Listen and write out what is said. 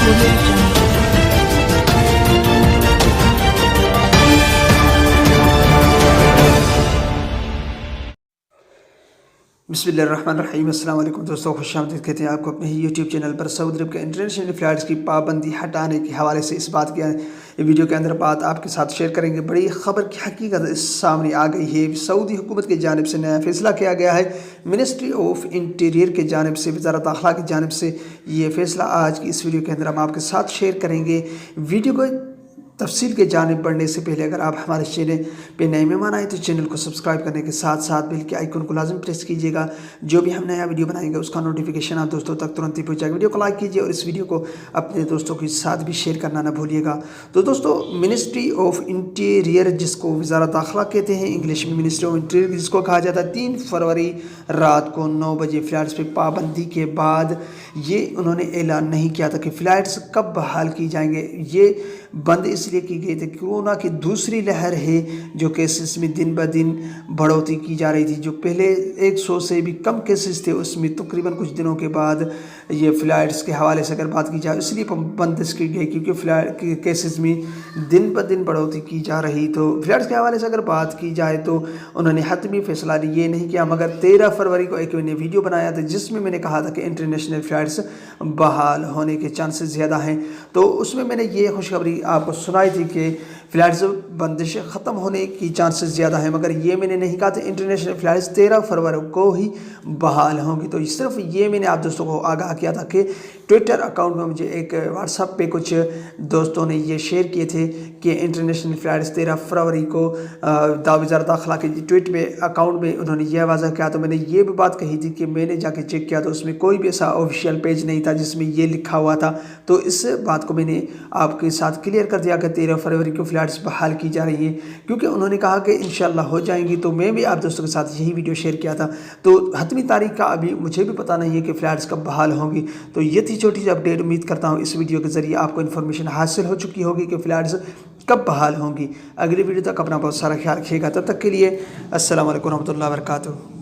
Audio Jungle. बिस्मिल्लाहिर्रहमानिर्रहीम। अस्सलाम वालेकुम दोस्तों, खुश आमदीद कहते हैं आपको अपने ही यूट्यूब चैनल पर। सऊदी अरब के इंटरनेशनल फ़्लाइट्स की पाबंदी हटाने के हवाले से इस बात की वीडियो के अंदर बात आपके साथ शेयर करेंगे। बड़ी ख़बर की हकीकत सामने आ गई है। सऊदी हुकूमत की जानिब से नया फ़ैसला किया गया है। मिनिस्ट्री ऑफ इंटीरियर की जानिब से, वज़ारत दाखिला की जानिब से ये फ़ैसला आज की इस वीडियो के अंदर हम आपके साथ शेयर करेंगे। वीडियो को तफसील के जानिब बढ़ने से पहले अगर आप हमारे चैनल पे नए मेहमान आए तो चैनल को सब्सक्राइब करने के साथ साथ बेल के आइकन को लाजम प्रेस कीजिएगा। जो भी हम नया वीडियो बनाएंगे उसका नोटिफिकेशन आप दोस्तों तक तुरंत ही पहुंचेगा। वीडियो को लाइक कीजिए और इस वीडियो को अपने दोस्तों के साथ भी शेयर करना ना भूलिएगा। तो दोस्तों, मिनिस्ट्री ऑफ इंटीरियर, जिसको वज़ारत दाखिला कहते हैं इंग्लिश में, मिनिस्ट्री ऑफ इंटीरियर जिसको कहा जाता है, 3 फरवरी रात को 9 बजे फ़्लाइट्स पर पाबंदी के बाद ये उन्होंने ऐलान नहीं किया था कि फ़्लाइट्स कब बहाल की जाएंगे। ये बंद इसलिए की गई थी, कोरोना की दूसरी लहर है जो केसेस में दिन ब दिन बढ़ोतरी की जा रही थी। जो पहले 100 से भी कम केसेस थे, उसमें तकरीबन कुछ दिनों के बाद ये फ़्लाइट्स के हवाले से अगर बात की जाए इसलिए बंदिश की गई, क्योंकि फ़्लाइट के केसेस में दिन ब दिन बढ़ोतरी की जा रही। तो फ़्लाइट्स के हवाले से अगर बात की जाए तो उन्होंने हतमी फ़ैसला ये नहीं किया, मगर 13 फरवरी को एक मैंने वीडियो बनाया था जिसमें मैंने कहा था कि इंटरनेशनल फ़्लाइट्स बहाल होने के चांसेस ज़्यादा हैं। तो उसमें मैंने ये खुशखबरी आपको सुनाई थी कि फ़्लाइट्स बंदिश ख़त्म होने की चांसेस ज़्यादा हैं, मगर ये मैंने नहीं कहा था इंटरनेशनल फ़्लाइट्स 13 फरवरी को ही बहाल होंगी। तो सिर्फ ये मैंने आप दोस्तों को आगाह किया था कि ट्विटर अकाउंट में मुझे एक व्हाट्सएप पे कुछ दोस्तों ने ये शेयर किए थे कि इंटरनेशनल फ़्लाइट्स 13 फरवरी को वज़ारत दाखिला के ट्वीट में अकाउंट में उन्होंने यह वाज़ह किया। तो मैंने ये भी बात कही थी कि मैंने जाके चेक किया तो उसमें कोई भी ऐसा ऑफिशियल पेज नहीं था जिसमें ये लिखा हुआ था। तो इस बात को मैंने आपके साथ क्लियर कर दिया कि 13 फरवरी को फ़्लाइट्स बहाल की जा रही है, क्योंकि उन्होंने कहा कि इंशाल्लाह हो जाएंगी। तो मैं भी आप दोस्तों के साथ यही वीडियो शेयर किया था। तो हतमी तारीख का अभी मुझे भी पता नहीं है कि फ़्लाइट्स कब बहाल होंगी। तो ये थी छोटी सी अपडेट। उम्मीद करता हूँ इस वीडियो के ज़रिए आपको इन्फॉर्मेशन हासिल हो चुकी होगी कि फ़्लाइट्स कब बहाल होंगी। अगली वीडियो तक अपना बहुत सारा ख्याल रखिएगा। तब तक के लिए अस्सलाम वालेकुम रहमतुल्लाहि व बरकातुहू।